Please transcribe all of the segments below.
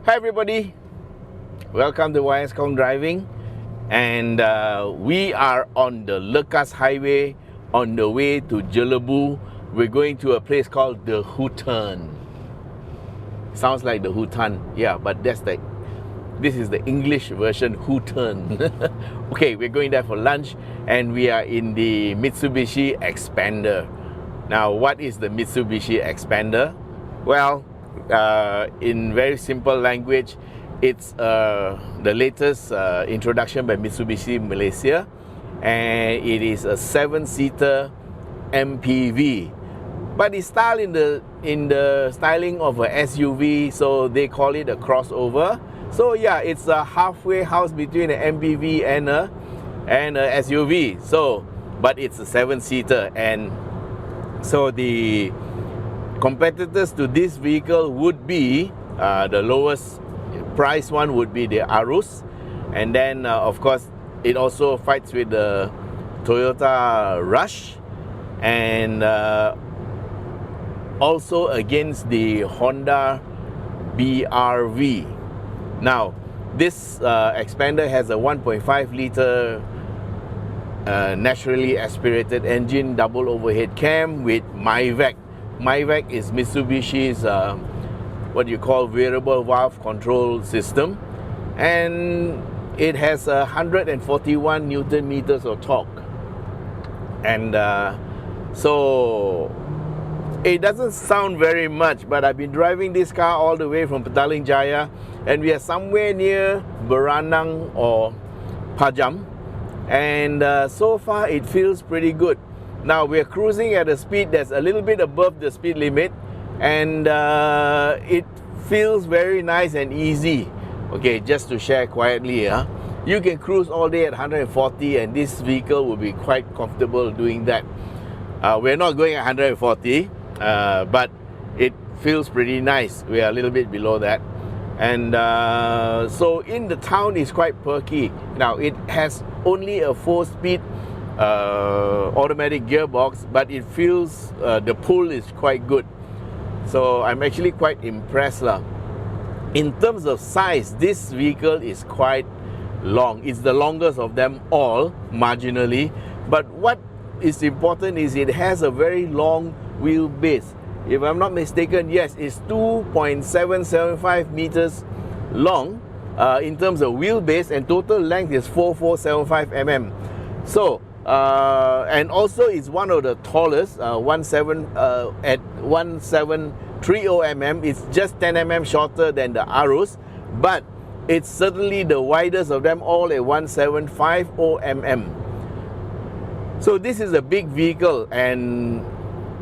Hi everybody, welcome to YS Khong Driving, and we are on the Lekas Highway on the way to Jelebu. We're going to a place called the Hutan. Sounds like the Hutan, yeah, but this is the English version, Hutan. Okay, we're going there for lunch, and we are in the Mitsubishi Xpander. Now, what is the Mitsubishi Xpander? Well, in very simple language, it's the latest introduction by Mitsubishi Malaysia, and it is a 7-seater MPV, but it's styled in the styling of a SUV, so they call it a crossover. So yeah, it's a halfway house between an MPV and a SUV. So, but it's a 7-seater, and so the competitors to this vehicle would be the lowest price one would be the Aruz, and then of course it also fights with the Toyota Rush, and also against the Honda BRV. Now this Xpander has a 1.5 liter naturally aspirated engine, double overhead cam with Mivec. Mivec is Mitsubishi's what you call variable valve control system, and it has 141 Newton meters of torque, and so it doesn't sound very much, but I've been driving this car all the way from Petaling Jaya, and we are somewhere near Beranang or Pajam, and so far it feels pretty good. Now we're cruising at a speed that's a little bit above the speed limit, and it feels very nice and easy. Okay, just to share quietly, you can cruise all day at 140, and this vehicle will be quite comfortable doing that. We're not going at 140, but it feels pretty nice. We are a little bit below that, and so in the town is quite perky. Now it has only a 4-speed automatic gearbox, but it feels the pull is quite good, so I'm actually quite impressed lah. In terms of size, this vehicle is quite long. It's the longest of them all, marginally, but what is important is it has a very long wheelbase. If I'm not mistaken, yes, it's 2.775 meters long in terms of wheelbase, and total length is 4475 mm. So and also it's one of the tallest, at 1730 mm. It's just 10 mm shorter than the Aruz, but it's certainly the widest of them all at 1750 mm. So this is a big vehicle, and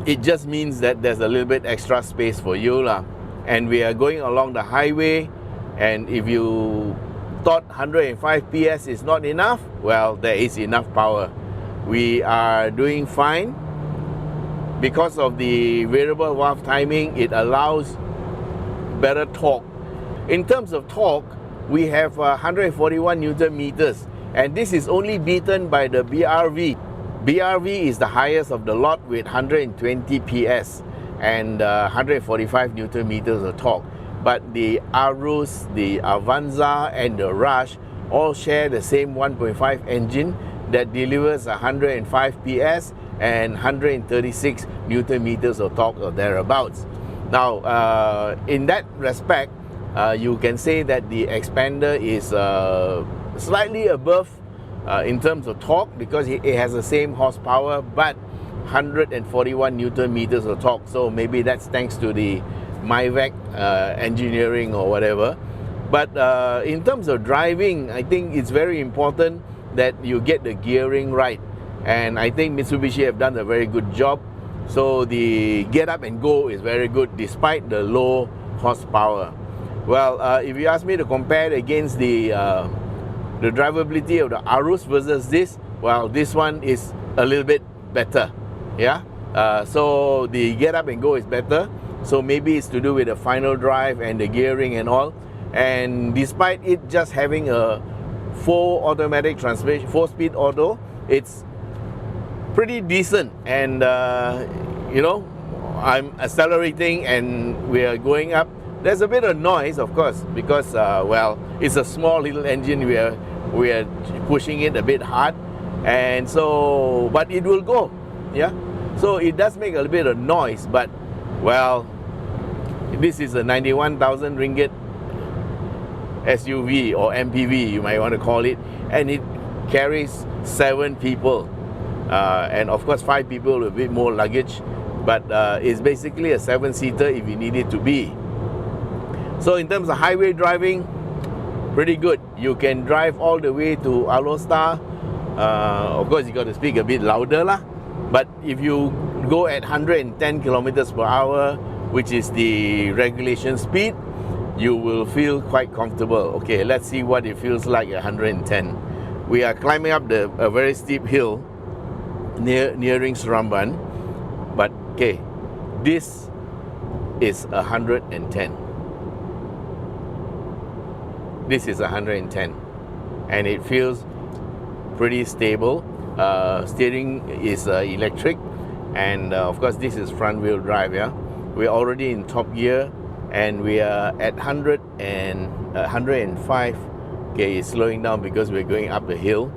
it just means that there's a little bit extra space for you lah. And we are going along the highway, and if you thought 105 PS is not enough, well, there is enough power. We are doing fine. Because of the variable valve timing, it allows better torque. In terms of torque, we have 141 Newton meters, and this is only beaten by the BRV. BRV is the highest of the lot with 120 PS and 145 Newton meters of torque. But the Aruz, the Avanza, and the Rush all share the same 1.5 engine that delivers 105 PS and 136 Newton meters of torque or thereabouts. Now, in that respect, you can say that the Xpander is slightly above in terms of torque, because it has the same horsepower but 141 Newton meters of torque. So maybe that's thanks to the Mivec engineering or whatever. But in terms of driving, I think it's very important that you get the gearing right, and I think Mitsubishi have done a very good job. So the get up and go is very good despite the low horsepower. Well, if you ask me to compare it against the drivability of the Aruz versus this, well, this one is a little bit better, yeah. So the get up and go is better, so maybe it's to do with the final drive and the gearing and all. And despite it just having a 4-automatic transmission, 4-speed auto, it's pretty decent. And you know, I'm accelerating and we are going up There's a bit of noise, of course, because well, it's a small little engine. We are pushing it a bit hard, and so, but it will go, yeah. So it does make a bit of noise, but well, this is a 91,000 ringgit SUV or MPV, you might want to call it, and it carries 7 people, and of course 5 people with a bit more luggage, but it's basically a 7-seater if you need it to be. So in terms of highway driving, pretty good. You can drive all the way to Alostar. Of course, you got to speak a bit louder lah. But if you go at 110 kilometers per hour, which is the regulation speed, you will feel quite comfortable. Okay, let's see what it feels like at 110. We are climbing up a very steep hill nearing Seramban. But okay, this is 110. This is 110, and it feels pretty stable. Steering is electric, and of course this is front wheel drive. Yeah, we're already in top gear, and we are at 105. Okay, it's slowing down because we're going up the hill.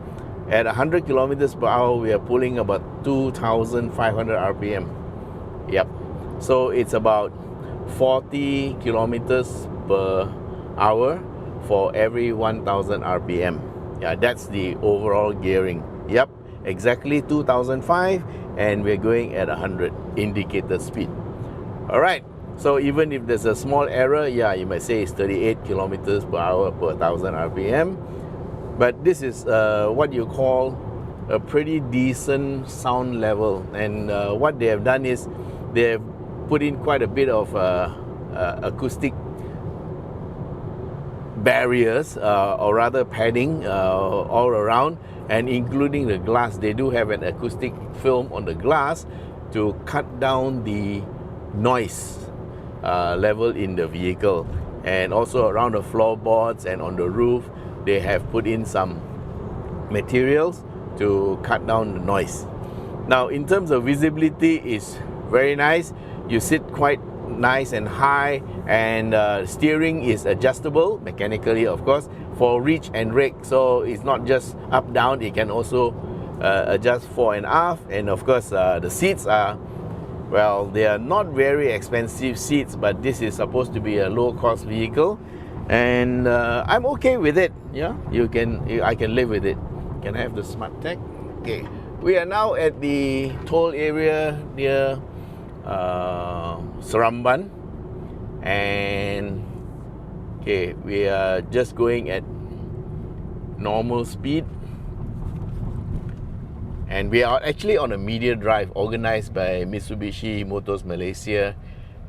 At 100 kilometers per hour, we are pulling about 2,500 RPM. Yep, so it's about 40 kilometers per hour for every 1,000 RPM. Yeah, that's the overall gearing. Yep, exactly 2,005, and we're going at 100 indicated speed. All right, so even if there's a small error, yeah, you might say it's 38 kilometers per hour per 1,000 RPM, but this is what you call a pretty decent sound level. And what they have done is they have put in quite a bit of acoustic barriers, or rather padding, all around, and including the glass. They do have an acoustic film on the glass to cut down the noise level in the vehicle. And also around the floorboards and on the roof, they have put in some materials to cut down the noise. Now, in terms of visibility, it's very nice. You sit quite nice and high, and steering is adjustable mechanically, of course, for reach and rake. So it's not just up down, it can also adjust fore and aft. And of course the seats are, well, they are not very expensive seats, but this is supposed to be a low cost vehicle, and I'm okay with it. Yeah, I can live with it. Can I have the smart tag? Okay, we are now at the toll area near Seramban, and okay, we are just going at normal speed, and we are actually on a media drive organized by Mitsubishi Motors Malaysia.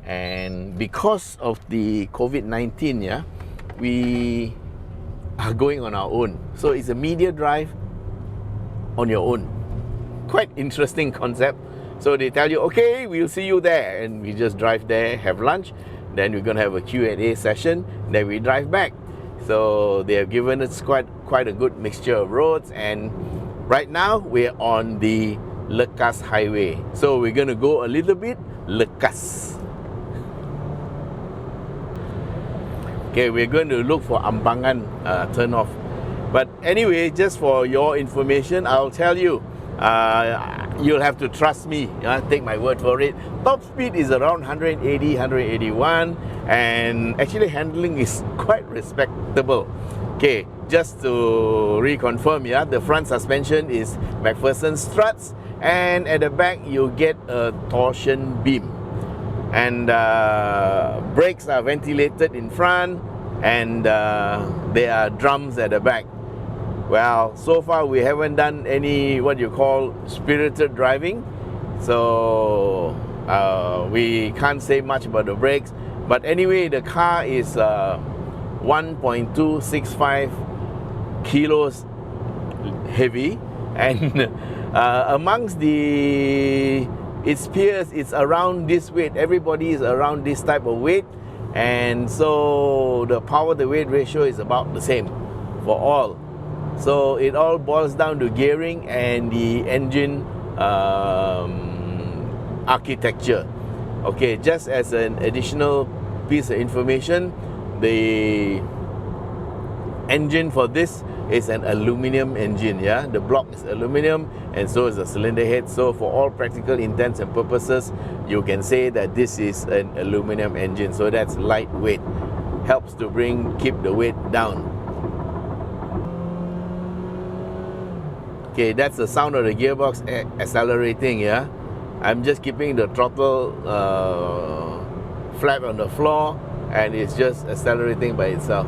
And because of the COVID-19, yeah, we are going on our own, so it's a media drive on your own. Quite interesting concept. So they tell you, okay, we'll see you there, and we just drive there, have lunch, then we're gonna have a Q&A session, then we drive back. So they have given us quite a good mixture of roads, and right now we're on the Lekas Highway. So we're gonna go a little bit Lekas. Okay, we're going to look for Ambangan turn off. But anyway, just for your information, I'll tell you, you'll have to trust me, take my word for it. Top speed is around 180, 181, and actually handling is quite respectable. Okay, just to reconfirm, yeah, the front suspension is McPherson struts, and at the back you get a torsion beam, and brakes are ventilated in front, and there are drums at the back. Well, so far we haven't done any what you call spirited driving, so we can't say much about the brakes. But anyway, the car is 1.265 kilos heavy, and amongst its peers, it's around this weight. Everybody is around this type of weight, and so the power to weight ratio is about the same for all. So it all boils down to gearing and the engine architecture. Okay, just as an additional piece of information. The engine for this is an aluminum engine. Yeah, the block is aluminum, and so is the cylinder head. So for all practical intents and purposes, you can say that this is an aluminum engine. So that's lightweight, helps to keep the weight down. Okay, that's the sound of the gearbox accelerating. Yeah, I'm just keeping the throttle flat on the floor, and it's just accelerating by itself.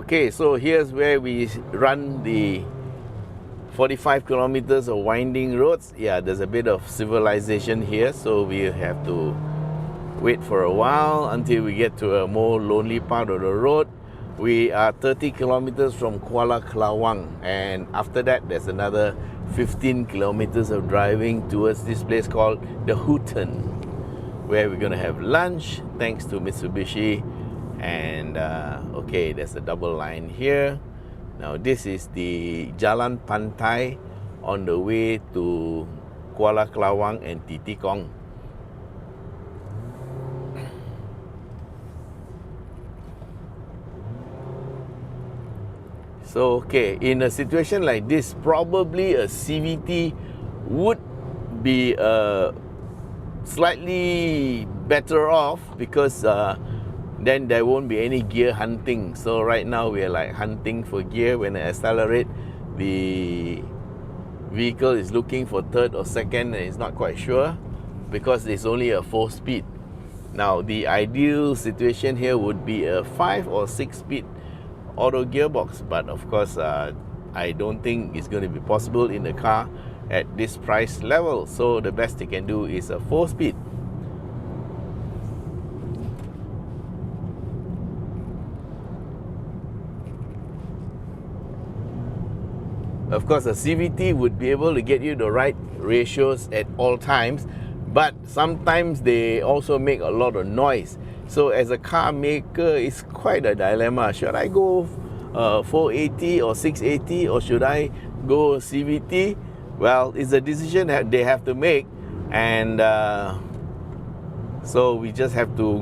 Okay, so here's where we run the 45 kilometers of winding roads. Yeah, there's a bit of civilization here, so we have to wait for a while until we get to a more lonely part of the road. We are 30 kilometers from Kuala Kelawang, and after that there's another 15 kilometers of driving towards this place called the Hutan, where we're going to have lunch thanks to Mitsubishi. And okay, there's a double line here. Now this is the Jalan Pantai on the way to Kuala Kelawang and Titikong. So okay, in a situation like this, probably a CVT would be slightly better off, because then there won't be any gear hunting. So right now we are like hunting for gear. When I accelerate, the vehicle is looking for third or second, and it's not quite sure because it's only a 4-speed. Now the ideal situation here would be a 5 or 6-speed auto gearbox, but of course I don't think it's going to be possible in the car at this price level. So the best they can do is a 4-speed. Of course, a CVT would be able to get you the right ratios at all times, but sometimes they also make a lot of noise. So as a car maker, it's quite a dilemma. Should I go 480 or 680, or should I go CVT? Well, it's a decision that they have to make, and so we just have to,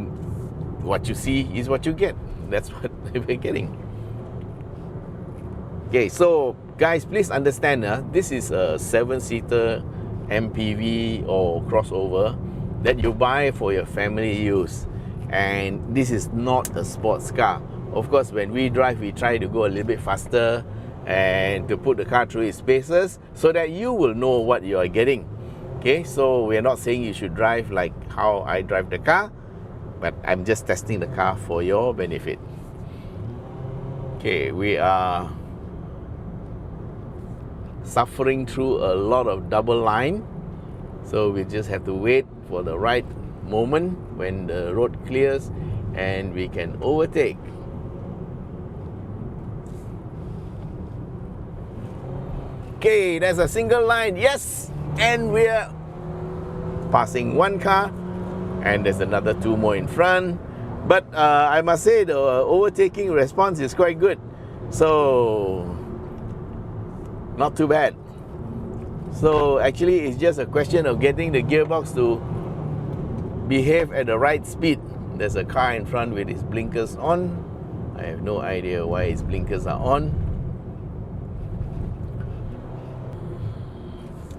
what you see is what you get. That's what we're getting. Okay, so guys, please understand, this is a 7-seater MPV or crossover that you buy for your family use, and this is not a sports car. Of course, when we drive, we try to go a little bit faster and to put the car through its paces so that you will know what you are getting. Okay, so we are not saying you should drive like how I drive the car, but I'm just testing the car for your benefit. Okay, we are suffering through a lot of double line, so we just have to wait for the right moment when the road clears and we can overtake. Okay, there's a single line, yes, and we're passing one car, and there's another 2 more in front. But I must say the overtaking response is quite good, so not too bad. So actually it's just a question of getting the gearbox to behave at the right speed. There's a car in front with its blinkers on. I have no idea why its blinkers are on.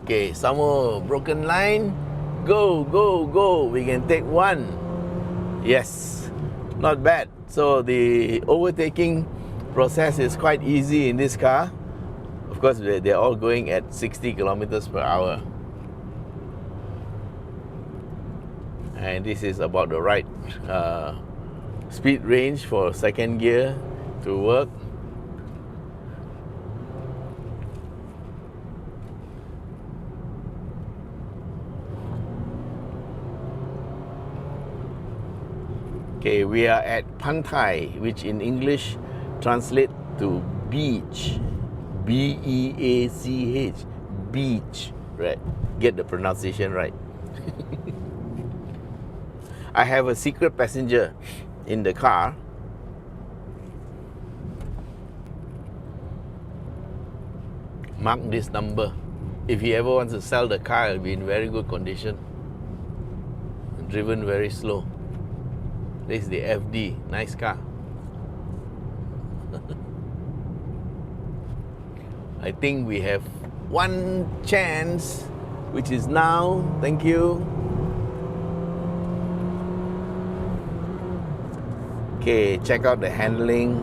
Okay, some more broken line. Go, go, go. We can take one. Yes, not bad. So the overtaking process is quite easy in this car. Of course, they're all going at 60 kilometers per hour. And this is about the right speed range for second gear to work. Okay, we are at Pantai, which in English translates to beach. B-E-A-C-H, beach, right? Get the pronunciation right. I have a secret passenger in the car. Mark this number. If he ever wants to sell the car, it'll be in very good condition. driven very slow. This is the FD, nice car. I think we have one chance, which is now. Thank you. Okay, check out the handling.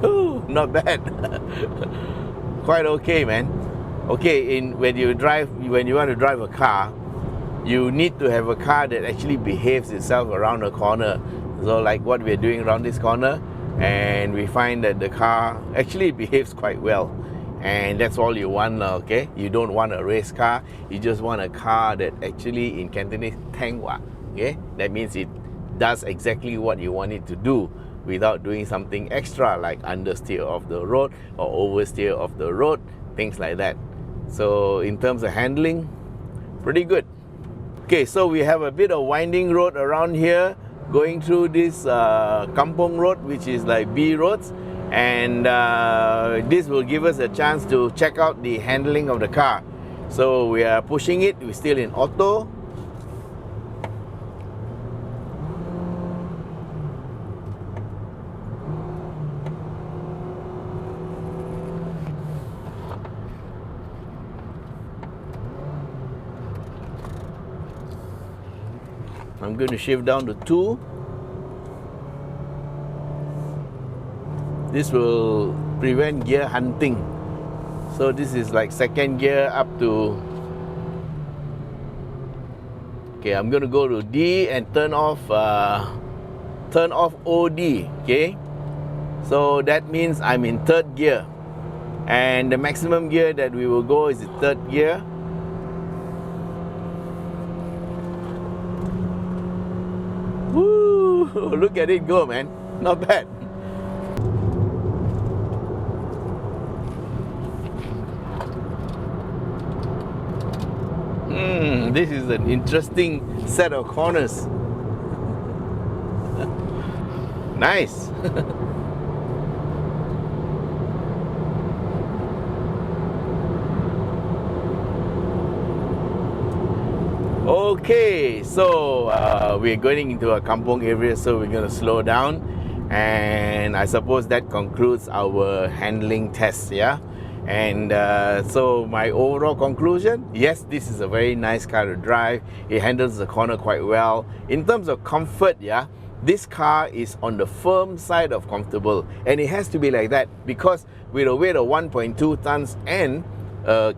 Ooh, not bad. Quite okay, man. Okay, when you want to drive a car, you need to have a car that actually behaves itself around a corner. So like what we're doing around this corner, and we find that the car actually behaves quite well. And that's all you want, okay? You don't want a race car, you just want a car that actually, in Cantonese, tang wa, okay? That means it does exactly what you want it to do without doing something extra like understeer off the road or oversteer off the road, things like that. So in terms of handling, pretty good. Okay, so we have a bit of winding road around here, going through this Kampong road, which is like B roads, and this will give us a chance to check out the handling of the car. So we are pushing it, we're still in auto. I'm going to shift down to 2. This will prevent gear hunting. So this is like second gear up to... Okay, I'm going to go to D and turn off OD, okay? So that means I'm in third gear. And the maximum gear that we will go is the third gear. Woo! Look at it go, man. Not bad. This is an interesting set of corners. Nice. Okay, so we're going into a kampong area, so we're going to slow down, and I suppose that concludes our handling test, yeah? And so my overall conclusion, yes, this is a very nice car to drive. It handles the corner quite well. In terms of comfort, yeah, this car is on the firm side of comfortable, and it has to be like that because with a weight of 1.2 tons and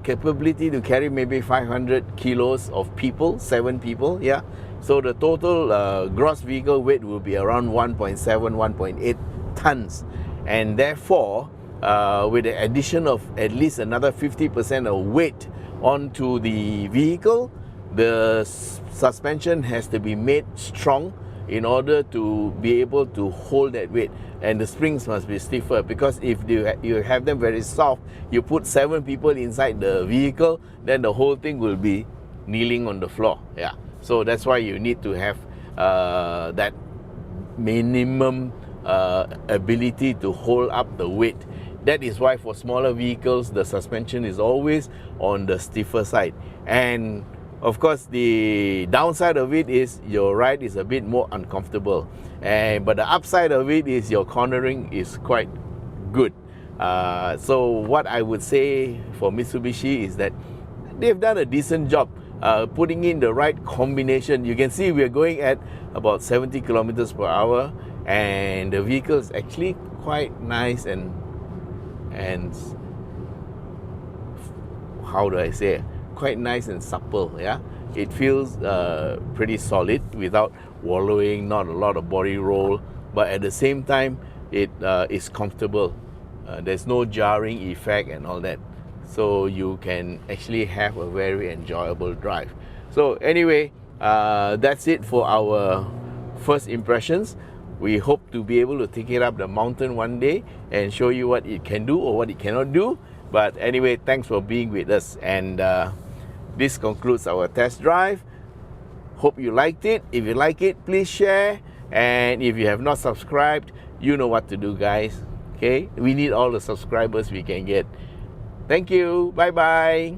capability to carry maybe 500 kilos of people, 7 people, yeah. So the total gross vehicle weight will be around 1.7, 1.8 tons, and therefore with the addition of at least another 50% of weight onto the vehicle, the suspension has to be made strong in order to be able to hold that weight, and the springs must be stiffer, because if you have them very soft, you put 7 people inside the vehicle, then the whole thing will be kneeling on the floor. Yeah, so that's why you need to have that minimum ability to hold up the weight. That is why for smaller vehicles the suspension is always on the stiffer side. And of course, the downside of it is your ride is a bit more uncomfortable, but the upside of it is your cornering is quite good. So what I would say for Mitsubishi is that they've done a decent job putting in the right combination. You can see we're going at about 70 kilometers per hour, and the vehicle is actually quite nice and how do I say it? Quite nice and supple, yeah. It feels pretty solid without wallowing, not a lot of body roll, but at the same time it is comfortable. There's no jarring effect and all that, so you can actually have a very enjoyable drive. So anyway, that's it for our first impressions. We hope to be able to take it up the mountain one day and show you what it can do or what it cannot do. But anyway, thanks for being with us, and this concludes our test drive. Hope you liked it. If you like it, please share, and if you have not subscribed, you know what to do, guys. Okay, we need all the subscribers we can get. Thank you. Bye bye.